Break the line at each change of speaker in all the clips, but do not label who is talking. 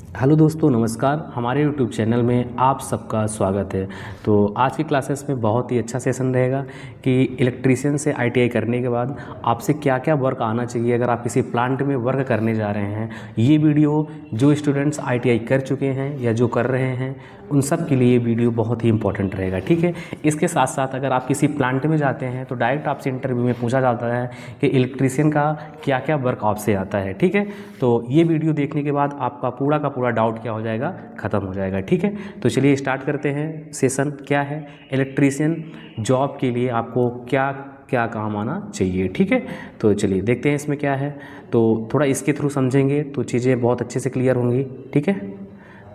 Hello दोस्तों, नमस्कार। हमारे YouTube चैनल में आप सबका स्वागत है। तो आज की क्लासेस में बहुत ही अच्छा सेशन रहेगा कि इलेक्ट्रीशियन से आईटीआई करने के बाद आपसे क्या क्या वर्क आना चाहिए अगर आप किसी प्लांट में वर्क करने जा रहे हैं। ये वीडियो जो स्टूडेंट्स आईटीआई कर चुके हैं या जो कर रहे हैं उन सब के लिए वीडियो बहुत ही इंपॉर्टेंट रहेगा, ठीक है। इसके साथ साथ अगर आप किसी प्लांट में जाते हैं तो डायरेक्ट आपसे इंटरव्यू में पूछा जाता है कि इलेक्ट्रीशियन का क्या क्या वर्क आपसे आता है, ठीक है। तो ये वीडियो देखने के बाद आपका पूरा का पूरा डाउट क्या हो जाएगा, ख़त्म हो जाएगा, ठीक है। तो चलिए स्टार्ट करते हैं सेशन। क्या है इलेक्ट्रीशियन जॉब के लिए आपको क्या क्या काम आना चाहिए, ठीक है। तो चलिए देखते हैं इसमें क्या है। तो थोड़ा इसके थ्रू समझेंगे तो चीज़ें बहुत अच्छे से क्लियर होंगी, ठीक है।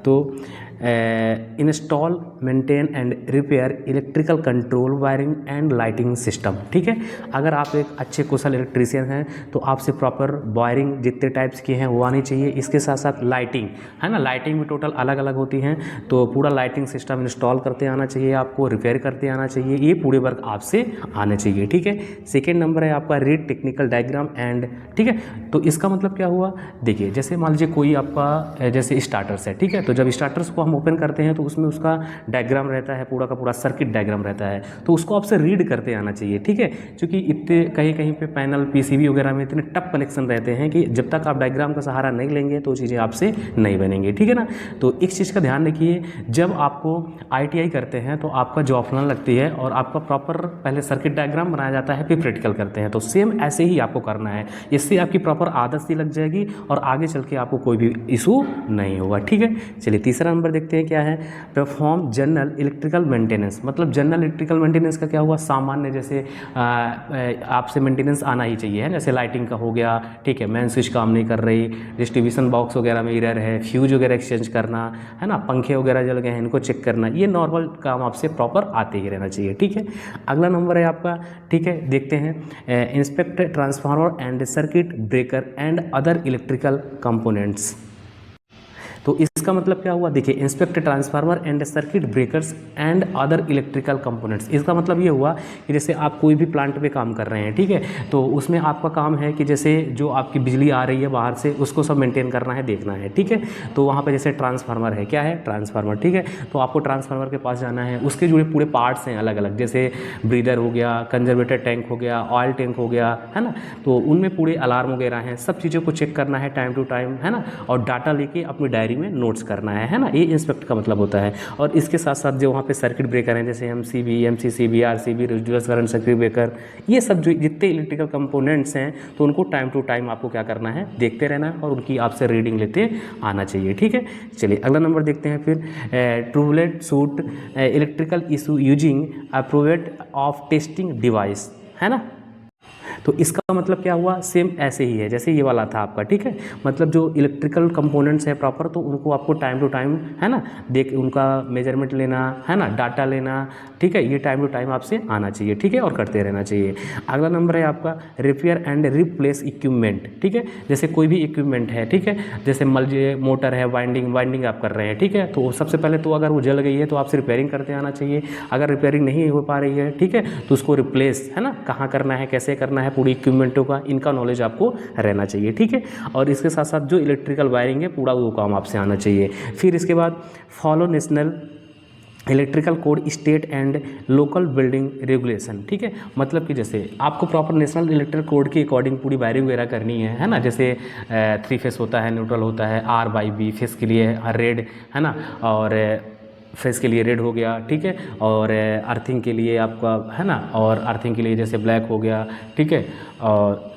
तो install, maintain and repair electrical control, wiring and lighting system, ठीक है। अगर आप एक अच्छे कुशल इलेक्ट्रीशियन हैं तो आपसे प्रॉपर वायरिंग जितने टाइप्स की हैं वो आनी चाहिए। इसके साथ साथ लाइटिंग है ना, लाइटिंग भी टोटल अलग अलग होती हैं, तो पूरा लाइटिंग सिस्टम इंस्टॉल करते आना चाहिए, आपको रिपेयर करते आना चाहिए। ये पूरे वर्क आपसे आने चाहिए, ठीक है। सेकेंड नंबर है आपका रीड टेक्निकल डायग्राम एंड, ठीक है। तो इसका मतलब क्या हुआ, देखिए जैसे मान लीजिए कोई आपका जैसे स्टार्टर्स है, ठीक है। तो जब स्टार्टर्स को हम ओपन करते हैं तो उसमें उसका डायग्राम रहता है, पूरा का पूरा सर्किट डायग्राम रहता है, तो उसको आपसे रीड करते आना चाहिए, ठीक है। क्योंकि इतने कहीं कहीं पे पैनल पीसीबी वगैरह में इतने टफ कलेक्शन रहते हैं कि जब तक आप डायग्राम का सहारा नहीं लेंगे तो चीज़ें आपसे नहीं बनेंगी, ठीक है ना। तो एक चीज़ का ध्यान रखिए, जब आपको आईटीआई करते हैं तो आपका जो ऑप्शनल लगती है और आपका प्रॉपर पहले सर्किट डायग्राम बनाया जाता है, फिर प्रैक्टिकल करते हैं। तो सेम ऐसे ही आपको करना है, इससे आपकी प्रॉपर आदत सी लग जाएगी और आगे चल के आपको कोई भी इशू नहीं होगा, ठीक है। चलिए तीसरा नंबर देखते हैं क्या है, परफॉर्म जनरल इलेक्ट्रिकल मेंटेनेंस। मतलब जनरल इलेक्ट्रिकल मेंटेनेंस का क्या हुआ, सामान्य जैसे आपसे मेंटेनेंस आना ही चाहिए, है जैसे लाइटिंग का हो गया, ठीक है। मेन स्विच काम नहीं कर रही, डिस्ट्रीब्यूशन बॉक्स वगैरह में एरर है, फ्यूज वगैरह एक्सचेंज करना, है ना, पंखे वगैरह जल गए हैं इनको चेक करना, ये नॉर्मल काम आपसे प्रॉपर आते ही रहना चाहिए, ठीक है। अगला नंबर है आपका, ठीक है, देखते हैं inspect transformer and circuit breaker and other electrical components. तो इसका मतलब क्या हुआ, देखिए inspect transformer and circuit breakers and other electrical components. इसका मतलब ये हुआ कि जैसे आप कोई भी प्लांट पे काम कर रहे हैं, ठीक है, तो उसमें आपका काम है कि जैसे जो आपकी बिजली आ रही है बाहर से उसको सब मेंटेन करना है, देखना है, ठीक है। तो वहाँ पे जैसे ट्रांसफार्मर है, क्या है ट्रांसफार्मर, ठीक है। तो आपको ट्रांसफार्मर के पास जाना है, उसके जुड़े पूरे पार्ट्स हैं अलग अलग, जैसे ब्रीदर हो गया, कंजर्वेटर टैंक हो गया, ऑयल टैंक हो गया, है ना। तो उनमें पूरे अलार्म वगैरह हैं, सब चीज़ों को चेक करना है टाइम टू टाइम, है ना, और डाटा लेके अपनी डायरी में नोट्स करना है ना, ये इंस्पेक्ट का मतलब होता है। और इसके साथ साथ जो वहाँ पे सर्किट ब्रेकर हैं जैसे MCB, MCCB, RCB, residual current circuit breaker, ये सब जो जितने इलेक्ट्रिकल कंपोनेंट्स हैं तो उनको टाइम टू टाइम आपको क्या करना है, देखते रहना है और उनकी आपसे रीडिंग लेते आना चाहिए, ठीक है। चलिए अगला नंबर देखते हैं फिर, troubleshoot electrical issue using approved of testing device, है ना। तो इसका मतलब क्या हुआ, सेम ऐसे ही है जैसे ये वाला था आपका, ठीक है। मतलब जो इलेक्ट्रिकल कंपोनेंट्स है प्रॉपर, तो उनको आपको टाइम टू टाइम, है ना, देख उनका मेजरमेंट लेना, है ना, डाटा लेना, ठीक है, ये टाइम टू टाइम आपसे आना चाहिए, ठीक है, और करते रहना चाहिए। अगला नंबर है आपका रिपेयर एंड रिप्लेस इक्विपमेंट, ठीक है। जैसे कोई भी इक्विपमेंट है, ठीक है, जैसे मान लीजिए मोटर है, वाइंडिंग आप कर रहे हैं, ठीक है, तो सबसे पहले तो अगर वो जल गई है तो आपसे रिपेयरिंग करते आना चाहिए। अगर रिपेयरिंग नहीं हो पा रही है, ठीक है, तो उसको रिप्लेस, है ना, कहाँ करना है, कैसे करना है, पूरी इक्विपमेंटों का इनका नॉलेज आपको रहना चाहिए, ठीक है। और इसके साथ साथ जो इलेक्ट्रिकल वायरिंग है पूरा वो काम आपसे आना चाहिए। फिर इसके बाद follow national electrical code, state and local building regulation, ठीक है। मतलब कि जैसे आपको प्रॉपर नेशनल इलेक्ट्रिकल कोड के अकॉर्डिंग पूरी वायरिंग वगैरह करनी है ना। जैसे 3 फेस होता है, न्यूट्रल होता है, R/B फेस के लिए रेड, है ना, और फेस के लिए रेड हो गया, ठीक है, और अर्थिंग के लिए आपका, है ना, और अर्थिंग के लिए जैसे ब्लैक हो गया, ठीक है, और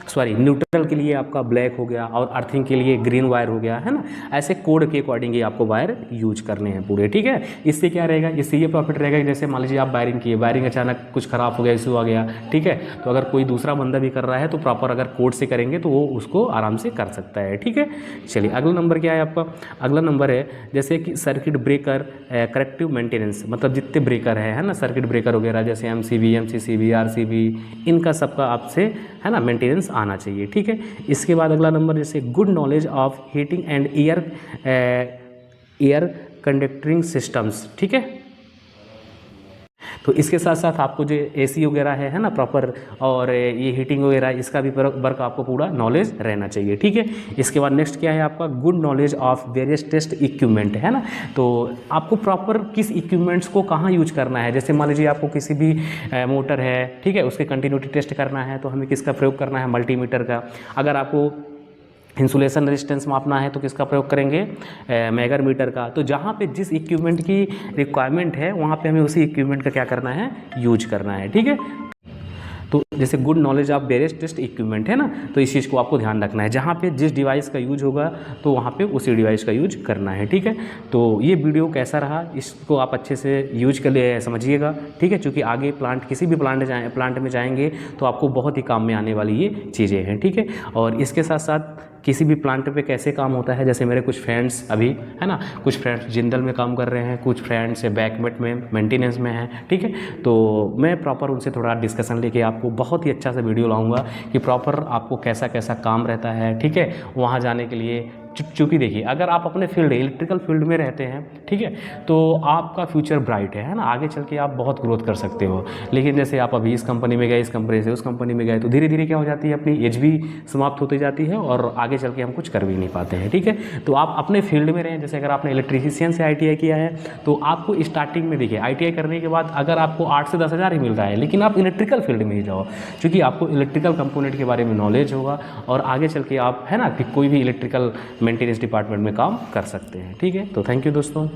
सॉरी न्यूट्रल के लिए आपका ब्लैक हो गया और अर्थिंग के लिए ग्रीन वायर हो गया, है ना। ऐसे कोड के अकॉर्डिंग ही आपको वायर यूज करने हैं पूरे, ठीक है। इससे क्या रहेगा, इससे ये प्रॉफिट रहेगा कि जैसे मान लीजिए आप वायरिंग किए, वायरिंग अचानक कुछ खराब हो गया, इशू आ गया, ठीक है, तो अगर कोई दूसरा बंदा भी कर रहा है तो प्रॉपर अगर कोड से करेंगे तो वो उसको आराम से कर सकता है, ठीक है। चलिए अगला नंबर क्या है आपका, अगला नंबर है जैसे कि सर्किट ब्रेकर करेक्टिव मेंटेनेंस। मतलब जितने ब्रेकर है ना, सर्किट ब्रेकर वगैरह जैसे एमसीबी, एमसीसीबी, आरसीबी, इनका सबका आपसे, है ना, मेंटेनेंस आना चाहिए, ठीक है। इसके बाद अगला नंबर जैसे good knowledge of heating and air conducting systems, ठीक है। तो इसके साथ साथ आपको जो एसी वगैरह है ना प्रॉपर, और ये हीटिंग वगैरह, इसका भी वर्क आपको पूरा नॉलेज रहना चाहिए, ठीक है। इसके बाद नेक्स्ट क्या है आपका, good knowledge of various test equipment, है ना। तो आपको प्रॉपर किस इक्विपमेंट्स को कहाँ यूज करना है, जैसे मान लीजिए आपको किसी भी मोटर है, ठीक है, उसके कंटिन्यूटी टेस्ट करना है तो हमें किसका प्रयोग करना है, मल्टीमीटर का। अगर आपको इंसुलेशन रेजिस्टेंस मापना है तो किसका प्रयोग करेंगे, मेगर मीटर का। तो जहाँ पे जिस इक्विपमेंट की रिक्वायरमेंट है वहाँ पे हमें उसी इक्विपमेंट का क्या करना है, यूज करना है, ठीक है। तो जैसे good knowledge of various test equipment है ना, तो इस चीज़ को आपको ध्यान रखना है, जहाँ पे जिस डिवाइस का यूज होगा तो वहाँ पे उसी डिवाइस का यूज करना है, ठीक है। तो ये वीडियो कैसा रहा, इसको आप अच्छे से यूज कर ले समझिएगा, ठीक है, क्योंकि आगे प्लांट किसी भी प्लांट में जाएंगे तो आपको बहुत ही काम में आने वाली ये चीज़ें हैं, ठीक है। और इसके साथ साथ किसी भी प्लांट पे कैसे काम होता है, जैसे मेरे कुछ फ्रेंड्स अभी, है ना, कुछ फ्रेंड्स जिंदल में काम कर रहे हैं, कुछ फ्रेंड्स बैकमेट में मेंटेनेंस में हैं, ठीक है। तो मैं प्रॉपर उनसे थोड़ा डिस्कशन लेके आपको बहुत ही अच्छा सा वीडियो लाऊंगा कि प्रॉपर आपको कैसा कैसा काम रहता है, ठीक है, वहाँ जाने के लिए। चूँकि देखिए, अगर आप अपने फील्ड इलेक्ट्रिकल फील्ड में रहते हैं, ठीक है, तो आपका फ्यूचर ब्राइट है ना, आगे चल के आप बहुत ग्रोथ कर सकते हो। लेकिन जैसे आप अभी इस कंपनी में गए, इस कंपनी से उस कंपनी में गए, तो धीरे धीरे क्या हो जाती है, अपनी एज भी समाप्त होती जाती है और आगे चल के हम कुछ कर भी नहीं पाते हैं, ठीक है। तो आप अपने फील्ड में रहें। जैसे अगर आपने इलेक्ट्रीशियन से ITI किया है तो आपको स्टार्टिंग में देखिए ITI करने के बाद अगर आपको 8 से 10 हज़ार ही मिल रहा है, लेकिन आप इलेक्ट्रिकल फील्ड में ही जाओ, क्योंकि आपको इलेक्ट्रिकल कंपोनेंट के बारे में नॉलेज होगा और आगे चल के आप, है ना, कि कोई भी इलेक्ट्रिकल मेंटेनेंस डिपार्टमेंट में काम कर सकते हैं, ठीक है। तो थैंक यू दोस्तों।